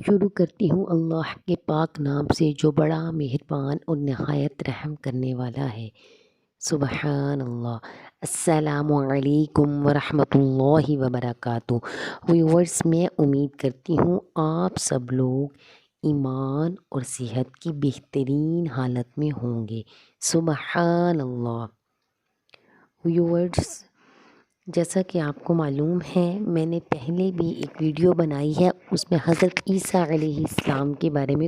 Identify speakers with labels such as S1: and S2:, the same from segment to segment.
S1: شروع کرتی ہوں اللہ کے پاک نام سے جو بڑا مہربان اور نہایت رحم کرنے والا ہے۔ سبحان اللہ۔ السلام علیکم ورحمۃ اللہ وبرکاتہ۔ ویورز، میں امید کرتی ہوں آپ سب لوگ ایمان اور صحت کی بہترین حالت میں ہوں گے۔ سبحان اللہ۔ ویورز، جیسا کہ آپ کو معلوم ہے، میں نے پہلے بھی ایک ویڈیو بنائی ہے، اس میں حضرت عیسیٰ علیہ السلام کے بارے میں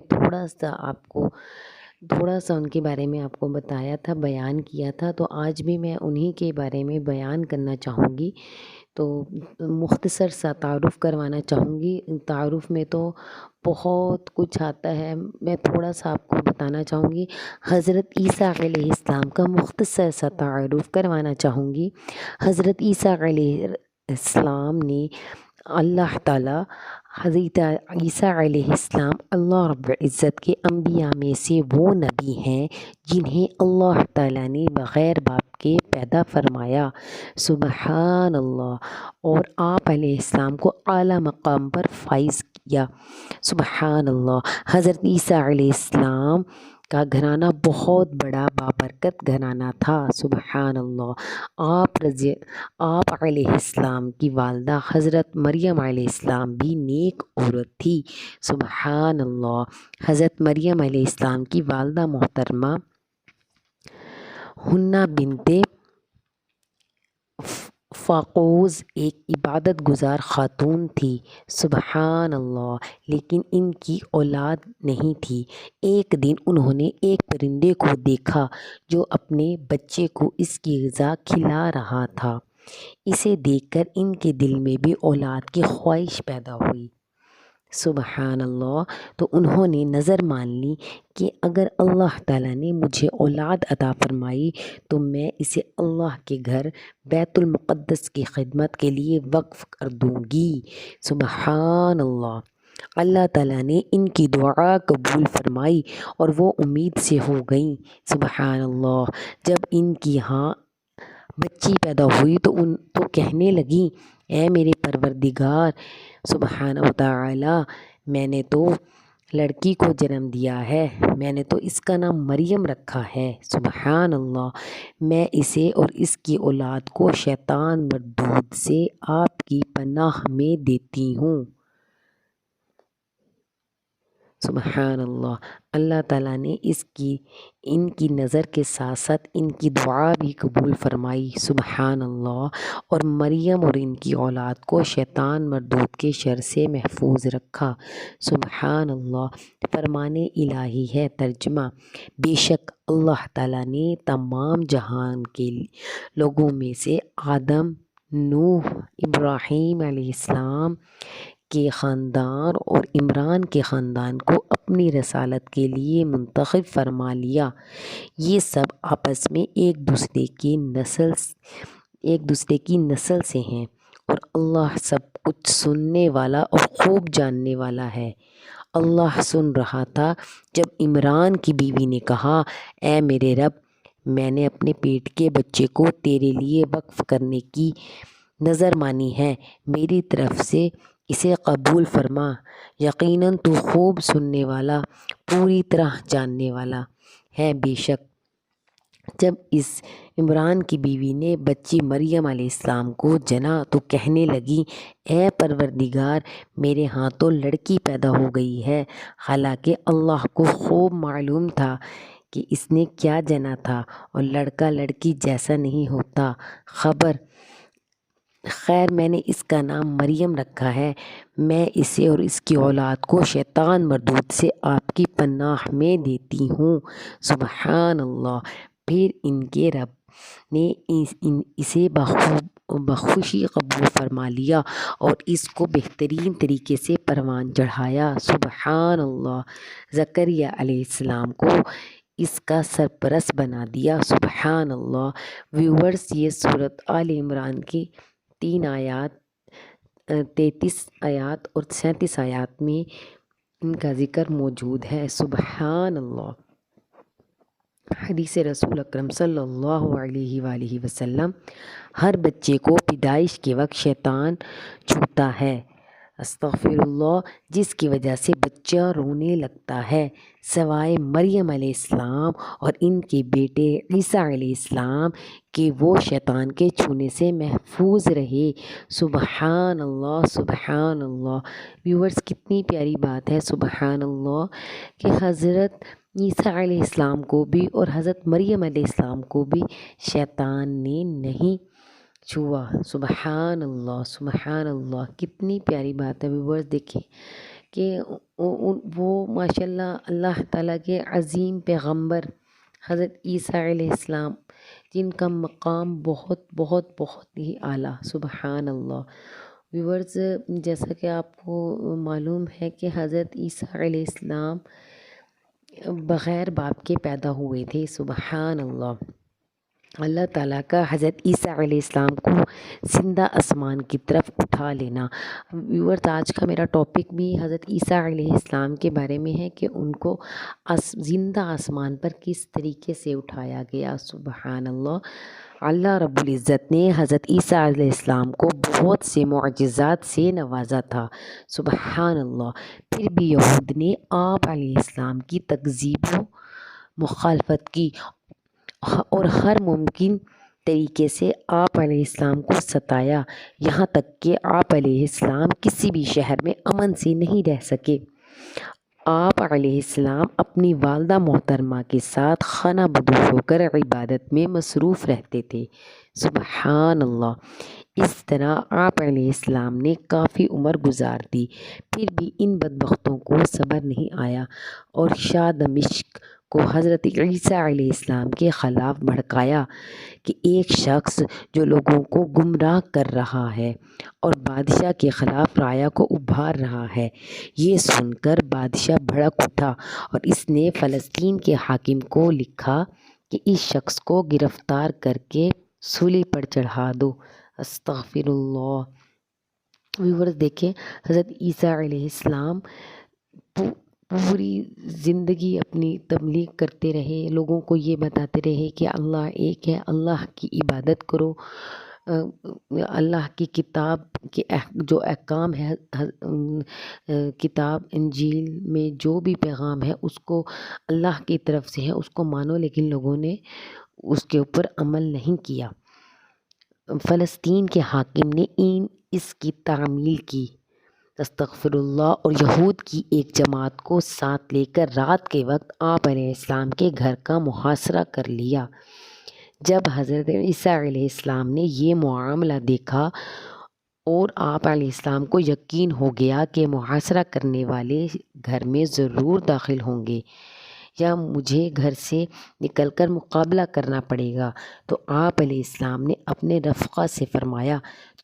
S1: تھوڑا سا ان کے بارے میں آپ کو بتایا تھا، بیان کیا تھا۔ تو آج بھی میں انہی کے بارے میں بیان کرنا چاہوں گی، تو مختصر سا تعارف کروانا چاہوں گی۔ تعارف میں تو بہت کچھ آتا ہے، میں تھوڑا سا آپ کو بتانا چاہوں گی۔ حضرت عیسیٰ علیہ السلام کا مختصر سا تعارف کروانا چاہوں گی۔ حضرت عیسیٰ علیہ السلام نے اللہ تعالیٰ حضرت عیسیٰ علیہ السلام اللہ رب العزت کے انبیاء میں سے وہ نبی ہیں جنہیں اللہ تعالیٰ نے بغیر باپ کے پیدا فرمایا۔ سبحان اللہ۔ اور آپ علیہ السلام کو اعلیٰ مقام پر فائز کیا۔ سبحان اللہ۔ حضرت عیسیٰ علیہ السلام کا گھرانہ بہت بڑا بابرکت گھرانہ تھا۔ سبحان اللہ۔ آپ علیہ السلام کی والدہ حضرت مریم علیہ السلام بھی نیک عورت تھی۔ سبحان اللہ۔ حضرت مریم علیہ السلام کی والدہ محترمہ حنہ بنت فاقوس ایک عبادت گزار خاتون تھی۔ سبحان اللہ۔ لیکن ان کی اولاد نہیں تھی۔ ایک دن انہوں نے ایک پرندے کو دیکھا جو اپنے بچے کو اس کی غذا کھلا رہا تھا۔ اسے دیکھ کر ان کے دل میں بھی اولاد کی خواہش پیدا ہوئی۔ سبحان اللہ۔ تو انہوں نے نظر مان لی کہ اگر اللہ تعالیٰ نے مجھے اولاد عطا فرمائی تو میں اسے اللہ کے گھر بیت المقدس کی خدمت کے لیے وقف کر دوں گی۔ سبحان اللہ۔ اللہ تعالیٰ نے ان کی دعا قبول فرمائی اور وہ امید سے ہو گئیں۔ سبحان اللہ۔ جب ان کی ہاں بچی پیدا ہوئی تو کہنے لگیں، اے میرے پروردگار سبحانہ وتعالی، میں نے تو لڑکی کو جنم دیا ہے، میں نے تو اس کا نام مریم رکھا ہے۔ سبحان اللہ۔ میں اسے اور اس کی اولاد کو شیطان مردود سے آپ کی پناہ میں دیتی ہوں۔ سبحان اللہ۔ اللہ تعالیٰ نے ان کی نظر کے ساتھ ساتھ ان کی دعا بھی قبول فرمائی۔ سبحان اللہ۔ اور مریم اور ان کی اولاد کو شیطان مردود کے شر سے محفوظ رکھا۔ سبحان اللہ۔ فرمان الہی ہے۔ ترجمہ: بے شک اللہ تعالیٰ نے تمام جہان کے لوگوں میں سے آدم، نوح، ابراہیم علیہ السلام کے خاندان اور عمران کے خاندان کو اپنی رسالت کے لیے منتخب فرما لیا۔ یہ سب آپس میں ایک دوسرے کی نسل سے ہیں اور اللہ سب کچھ سننے والا اور خوب جاننے والا ہے۔ اللہ سن رہا تھا جب عمران کی بیوی نے کہا، اے میرے رب، میں نے اپنے پیٹ کے بچے کو تیرے لیے وقف کرنے کی نظر مانی ہے، میری طرف سے اسے قبول فرما، یقیناً تو خوب سننے والا، پوری طرح جاننے والا ہے۔ بے شک جب اس عمران کی بیوی نے بچی مریم علیہ السلام کو جنا تو کہنے لگی، اے پروردگار، میرے ہاں تو لڑکی پیدا ہو گئی ہے، حالانکہ اللہ کو خوب معلوم تھا کہ اس نے کیا جنا تھا اور لڑکا لڑکی جیسا نہیں ہوتا۔ خیر میں نے اس کا نام مریم رکھا ہے، میں اسے اور اس کی اولاد کو شیطان مردود سے آپ کی پناہ میں دیتی ہوں۔ سبحان اللہ۔ پھر ان کے رب نے اسے بخوشی قبول فرما لیا اور اس کو بہترین طریقے سے پروان چڑھایا۔ سبحان اللہ۔ زکریا علیہ السلام کو اس کا سرپرست بنا دیا۔ سبحان اللہ۔ ویورز، یہ سورۃ آل عمران کی 33 آیات اور 37 آیات میں ان کا ذکر موجود ہے۔ سبحان اللہ۔ حدیث رسول اکرم صلی اللہ علیہ وآلہ وسلم: ہر بچے کو پیدائش کے وقت شیطان چھوتا ہے۔ استغفر اللہ، جس کی وجہ سے بچہ رونے لگتا ہے، سوائے مریم علیہ السلام اور ان کے بیٹے عیسیٰ علیہ السلام کہ وہ شیطان کے چھونے سے محفوظ رہے۔ سبحان اللہ، سبحان اللہ۔ ویورز، کتنی پیاری بات ہے، سبحان اللہ، کہ حضرت عیسیٰ علیہ السلام کو بھی اور حضرت مریم علیہ السلام کو بھی شیطان نے نہیں چھوا۔ سبحان اللہ، سبحان اللہ، کتنی پیاری بات ہے ویورز۔ دیکھیں کہ وہ ماشاءاللہ اللہ تعالیٰ کے عظیم پیغمبر حضرت عیسیٰ علیہ السلام، جن کا مقام بہت بہت بہت ہی اعلیٰ، سبحان اللہ۔ ویورز، جیسا کہ آپ کو معلوم ہے کہ حضرت عیسیٰ علیہ السلام بغیر باپ کے پیدا ہوئے تھے، سبحان اللہ۔ اللہ تعالیٰ کا حضرت عیسیٰ علیہ السلام کو زندہ آسمان کی طرف اٹھا لینا۔ ویورز، آج کا میرا ٹاپک بھی حضرت عیسیٰ علیہ السلام کے بارے میں ہے کہ ان کو زندہ آسمان پر کس طریقے سے اٹھایا گیا، سبحان اللہ۔ اللہ رب العزت نے حضرت عیسیٰ علیہ السلام کو بہت سے معجزات سے نوازا تھا، سبحان اللہ۔ پھر بھی یہود نے آپ علیہ السلام کی تکذیب و مخالفت کی اور ہر ممکن طریقے سے آپ علیہ السلام کو ستایا، یہاں تک کہ آپ علیہ السلام کسی بھی شہر میں امن سے نہیں رہ سکے۔ آپ علیہ السلام اپنی والدہ محترمہ کے ساتھ خانہ بدوش ہو کر عبادت میں مصروف رہتے تھے، سبحان اللہ۔ اس طرح آپ علیہ السلام نے کافی عمر گزار دی، پھر بھی ان بدبختوں کو صبر نہیں آیا اور شاہ دمشق کو حضرت عیسیٰ علیہ السلام کے خلاف بھڑکایا کہ ایک شخص جو لوگوں کو گمراہ کر رہا ہے اور بادشاہ کے خلاف رایا کو ابھار رہا ہے۔ یہ سن کر بادشاہ بھڑک اٹھا اور اس نے فلسطین کے حاکم کو لکھا کہ اس شخص کو گرفتار کر کے سولی پر چڑھا دو، استغفر اللہ۔ ویورز، دیکھیں حضرت عیسیٰ علیہ السلام پوری زندگی اپنی تبلیغ کرتے رہے، لوگوں کو یہ بتاتے رہے کہ اللہ ایک ہے، اللہ کی عبادت کرو، اللہ کی کتاب کے جو احکام ہے، کتاب انجیل میں جو بھی پیغام ہے اس کو اللہ کی طرف سے ہے، اس کو مانو، لیکن لوگوں نے اس کے اوپر عمل نہیں کیا۔ فلسطین کے حاکم نے اس کی تعمیل کی، استغفر اللہ، اور یہود کی ایک جماعت کو ساتھ لے کر رات کے وقت آپ علیہ السلام کے گھر کا محاصرہ کر لیا۔ جب حضرت عیسیٰ علیہ السلام نے یہ معاملہ دیکھا اور آپ علیہ السلام کو یقین ہو گیا کہ محاصرہ کرنے والے گھر میں ضرور داخل ہوں گے یا مجھے گھر سے نکل کر مقابلہ کرنا پڑے گا، تو آپ علیہ السلام نے اپنے رفقا سے فرمایا،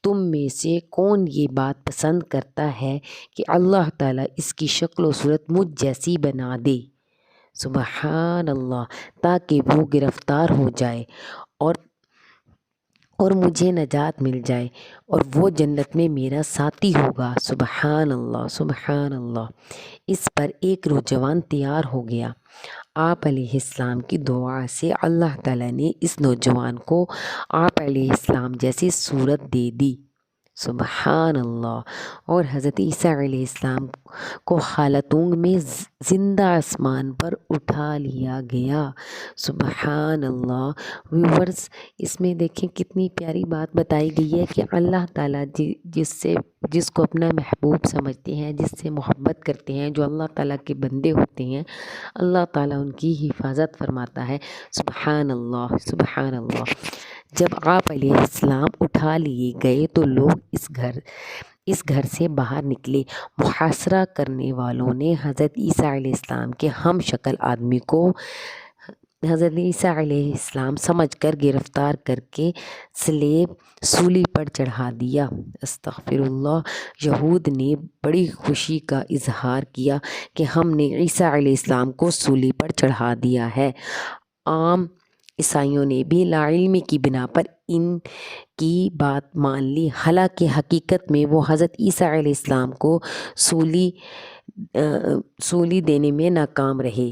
S1: تم میں سے کون یہ بات پسند کرتا ہے کہ اللہ تعالیٰ اس کی شکل و صورت مجھ جیسی بنا دے، سبحان اللہ، تاکہ وہ گرفتار ہو جائے اور مجھے نجات مل جائے اور وہ جنت میں میرا ساتھی ہوگا، سبحان اللہ، سبحان اللہ۔ اس پر ایک نوجوان تیار ہو گیا۔ آپ علیہ السلام کی دعا سے اللہ تعالیٰ نے اس نوجوان کو آپ علیہ السلام جیسی صورت دے دی، سبحان اللہ، اور حضرت عیسیٰ علیہ السلام کو حالت اونگ میں زندہ آسمان پر اٹھا لیا گیا، سبحان اللہ۔ ویورز، اس میں دیکھیں کتنی پیاری بات بتائی گئی ہے کہ اللہ تعالیٰ جس کو اپنا محبوب سمجھتے ہیں، جس سے محبت کرتے ہیں، جو اللہ تعالیٰ کے بندے ہوتے ہیں، اللہ تعالیٰ ان کی حفاظت فرماتا ہے، سبحان اللہ، سبحان اللہ۔ جب آپ علیہ السلام اٹھا لیے گئے تو لوگ اس گھر سے باہر نکلے۔ محاصرہ کرنے والوں نے حضرت عیسیٰ علیہ السلام کے ہم شکل آدمی کو حضرت عیسیٰ علیہ السلام سمجھ کر گرفتار کر کے سولی پر چڑھا دیا، استغفر اللہ۔ یہود نے بڑی خوشی کا اظہار کیا کہ ہم نے عیسیٰ علیہ السلام کو سولی پر چڑھا دیا ہے۔ عام عیسائیوں نے بھی لاعلمی کی بنا پر ان کی بات مان لی، حالانکہ حقیقت میں وہ حضرت عیسیٰ علیہ السلام کو سولی دینے میں ناکام رہے،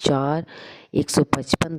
S1: 4 155